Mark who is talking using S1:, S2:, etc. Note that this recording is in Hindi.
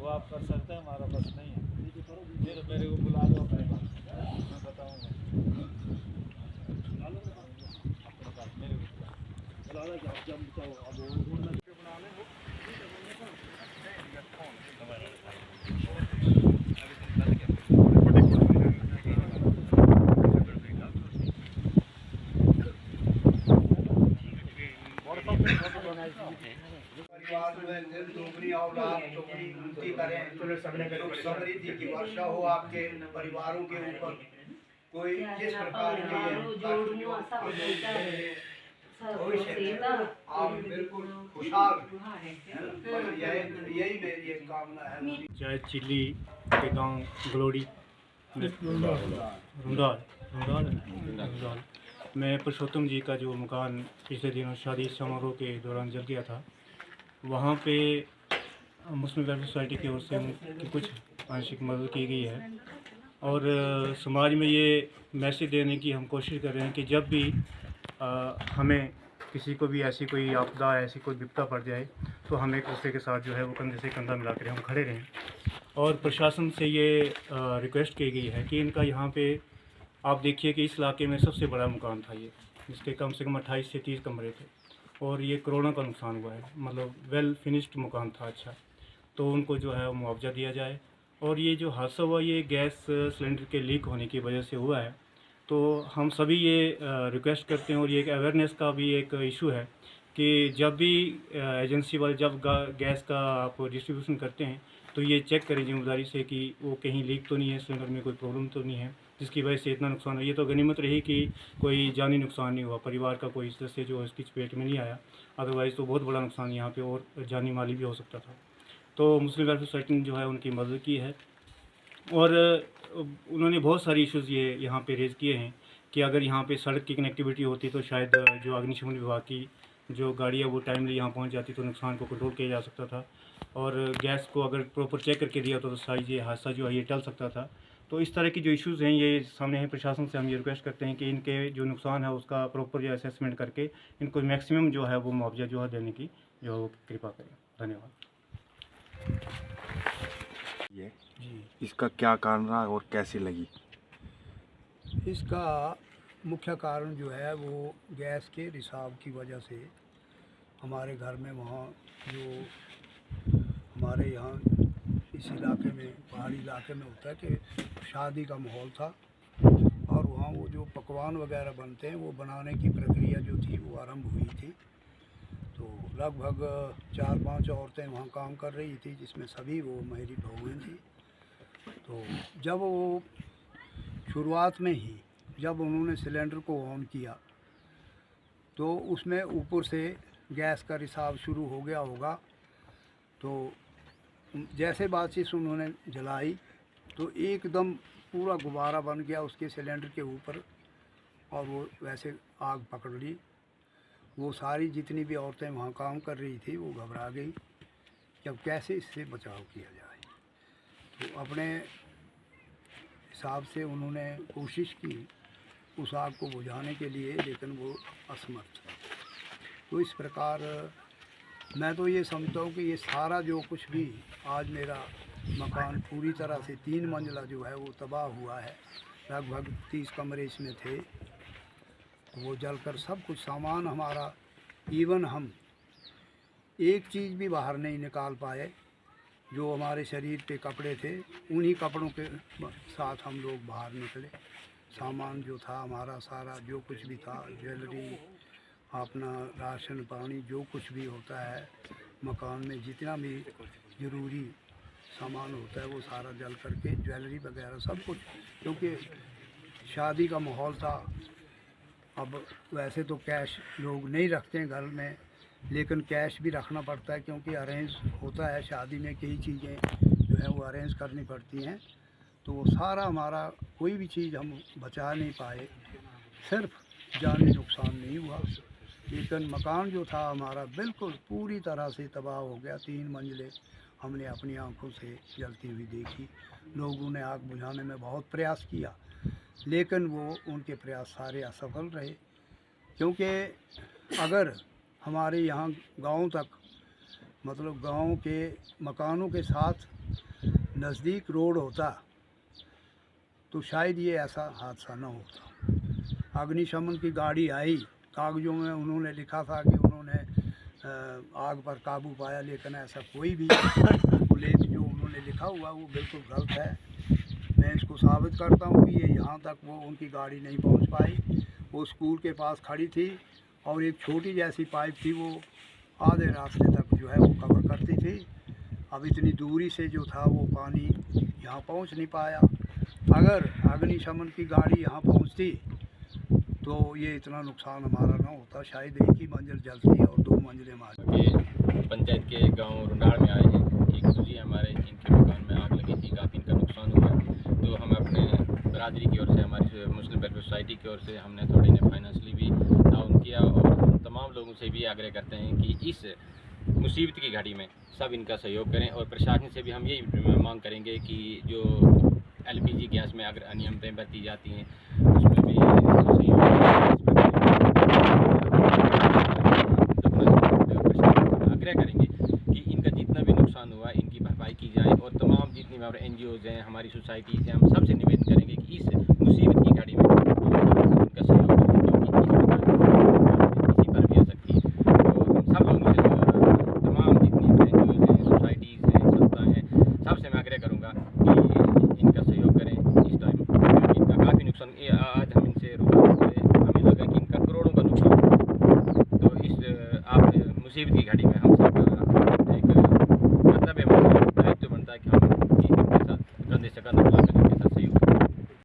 S1: आप कर सकते हैं, हमारा बस नहीं है। मेरे को बुला लो अपने पास, मैं बताऊँगा अपने पास, मेरे को बुला लो।
S2: परिवार में दोगुनी औलाद चौगुनी उन्नति करें, सुख समृद्धि की वर्षा हो आपके परिवारों के ऊपर। कोई जिस प्रकार के भविष्य में आप बिल्कुल खुशहाल, यही मेरी एक कामना है।
S3: चाहे चिल्ली के गांव गलोड़ी रुंडाल में पुरुषोत्तम जी का जो मकान पिछले दिनों शादी समारोह के दौरान जल गया था, वहाँ पे मुस्लिम वेलफेयर सोसाइटी की ओर से उनकी कुछ आंशिक मदद की गई है। और समाज में ये मैसेज देने की हम कोशिश कर रहे हैं कि जब भी हमें किसी को भी ऐसी कोई आपदा, ऐसी कोई विपदा पड़ जाए, तो हम एक दूसरे के साथ जो है वो कंधे से कंधा मिलाकर हम खड़े रहें। और प्रशासन से ये रिक्वेस्ट की गई है कि इनका यहाँ पे आप देखिए कि इस इलाके में सबसे बड़ा मकान था ये, जिसके कम से कम 28 से 30 कमरे थे, और ये करोड़ों का नुकसान हुआ है। मतलब वेल फिनिश्ड मकान था, अच्छा, तो उनको जो है मुआवजा दिया जाए। और ये जो हादसा हुआ ये गैस सिलेंडर के लीक होने की वजह से हुआ है, तो हम सभी ये रिक्वेस्ट करते हैं, और ये एक अवेयरनेस का भी एक इशू है कि जब भी एजेंसी वाले जब गैस का आप डिस्ट्रीब्यूशन करते हैं तो ये चेक करें जिम्मेदारी से कि वो कहीं लीक तो नहीं है, सिलेंडर में कोई प्रॉब्लम तो नहीं है जिसकी वजह से इतना नुकसान है। ये तो गनीमत रही कि कोई जानी नुकसान नहीं हुआ, परिवार का कोई सदस्य जो इसकी चपेट में नहीं आया, अदरवाइज़ तो बहुत बड़ा नुकसान यहाँ पे और जानी माली भी हो सकता था। तो मुस्लिम वेलफेयर सोसाइटी ने जो है उनकी मदद की है, और उन्होंने बहुत सारी इश्यूज़ ये यहाँ पे रेज़ किए हैं कि अगर यहाँ पे सड़क की कनेक्टिविटी होती तो शायद जो अग्निशमन विभाग की जो गाड़ियाँ वो टाइमली यहाँ पहुँच जाती तो नुकसान को कंट्रोल किया जा सकता था, और गैस को अगर प्रॉपर चेक करके दिया तो शायद ये हादसा जो है ये टल सकता था। तो इस तरह की जो इश्यूज़ हैं ये सामने हैं। प्रशासन से हम ये रिक्वेस्ट करते हैं कि इनके जो नुकसान है उसका प्रॉपर जो असेसमेंट करके इनको मैक्सिमम जो है वो मुआवजा जो है देने की जो है वो कृपा करें। धन्यवाद।
S4: ये इसका क्या कारण रहा और कैसी लगी?
S2: इसका मुख्य कारण जो है वो गैस के रिसाव की वजह से हमारे घर में वहाँ जो हमारे यहाँ इस इलाके में पहाड़ी इलाके में होता है कि शादी का माहौल था, और वहाँ वो जो पकवान वगैरह बनते हैं वो बनाने की प्रक्रिया जो थी वो आरंभ हुई थी। तो लगभग 4-5 औरतें वहाँ काम कर रही थी, जिसमें सभी वो मेरी बहुएँ थी। तो जब वो शुरुआत में ही जब उन्होंने सिलेंडर को ऑन किया तो उसमें ऊपर से गैस का रिसाव शुरू हो गया होगा। तो जैसे बातचीत उन्होंने जलाई तो एकदम पूरा गुब्बारा बन गया उसके सिलेंडर के ऊपर, और वो वैसे आग पकड़ ली। वो सारी जितनी भी औरतें वहाँ काम कर रही थी वो घबरा गई कि अब कैसे इससे बचाव किया जाए। तो अपने हिसाब से उन्होंने कोशिश की उस आग को बुझाने के लिए, लेकिन वो असमर्थ। तो इस प्रकार मैं तो ये समझता हूँ कि ये सारा जो कुछ भी आज मेरा मकान पूरी तरह से 3 मंजिला जो है वो तबाह हुआ है। लगभग 30 कमरे इसमें थे, वो जलकर सब कुछ सामान हमारा, इवन हम एक चीज़ भी बाहर नहीं निकाल पाए। जो हमारे शरीर पे कपड़े थे उन्हीं कपड़ों के साथ हम लोग बाहर निकले। सामान जो था हमारा सारा, जो कुछ भी था, ज्वेलरी, अपना राशन पानी, जो कुछ भी होता है मकान में, जितना भी ज़रूरी सामान होता है वो सारा जल करके, ज्वेलरी वगैरह सब कुछ, क्योंकि शादी का माहौल था। अब वैसे तो कैश लोग नहीं रखते हैं घर में, लेकिन कैश भी रखना पड़ता है क्योंकि अरेंज होता है शादी में, कई चीज़ें जो है वो अरेंज करनी पड़ती हैं। तो वो सारा हमारा कोई भी चीज़ हम बचा नहीं पाए, सिर्फ जानी नुकसान नहीं हुआ, लेकिन मकान जो था हमारा बिल्कुल पूरी तरह से तबाह हो गया। 3 मंजिलें हमने अपनी आंखों से जलती हुई देखी। लोगों ने आग बुझाने में बहुत प्रयास किया, लेकिन वो उनके प्रयास सारे असफल रहे, क्योंकि अगर हमारे यहाँ गाँव तक मतलब गांव के मकानों के साथ नज़दीक रोड होता तो शायद ये ऐसा हादसा न होता। अग्निशमन की गाड़ी आई, कागज़ों में उन्होंने लिखा था कि उन्होंने आग पर काबू पाया, लेकिन ऐसा कोई भी उल्लेख जो उन्होंने लिखा हुआ वो बिल्कुल गलत है। मैं इसको साबित करता हूँ कि ये यहाँ तक वो उनकी गाड़ी नहीं पहुँच पाई। वो स्कूल के पास खड़ी थी और एक छोटी जैसी पाइप थी, वो आधे रास्ते तक जो है वो कवर करती थी। अब इतनी दूरी से जो था वो पानी यहाँ पहुँच नहीं पाया। अगर अग्निशमन की गाड़ी यहाँ पहुँचती तो ये इतना नुकसान हमारा ना होता, शायद एक ही मंजिल जलती और 2 मंजिलें मारती।
S5: के पंचायत के गांव रुंडाड़ में आए हैं। एक गुरुजी हमारे इनके मकान में आग लगी थी, काफ़ी इनका नुकसान हुआ। तो हम अपने बरादरी की ओर से, हमारी मुस्लिम वेलफेयर सोसाइटी की ओर से हमने थोड़ी इन्हें फाइनेंशली भी ताउन किया और हम तमाम लोगों से भी आग्रह करते हैं कि इस मुसीबत की घड़ी में सब इनका सहयोग करें। और प्रशासन से भी हम यही मांग करेंगे कि जो LPG गैस में अगर अनियमितताएं बरती जाती हैं उसमें भी सहयोग आग्रह करेंगे कि इनका जितना भी नुकसान हुआ इनकी भरपाई की जाए। और तमाम जितनी भी हमारे NGOs हैं, हमारी सोसाइटीज़ हैं, हम सबसे निवेदन करेंगे कि इस मुसीबत की घड़ी में इनका सहयोग करें, क्योंकि किसी पर भी आ सकती है। तो हम सब लोगों से तमाम जितनी हमारे NGOs हैं, सोसाइटीज़ हैं, संस्थाएँ हैं, सबसे मैं आग्रह करूँगा कि इनका सहयोग करें इस टाइम, क्योंकि इनका काफ़ी नुकसान। आज हम इनसे रूबरू हुए, हमें लगा कि इनका करोड़ों का नुकसान। तो इस आप मुसीबत की घड़ी में हम सबका एक कर्तव्य बनता है, दायित्व बनता है कि हम इनके साथ कंधे से कंधा मिला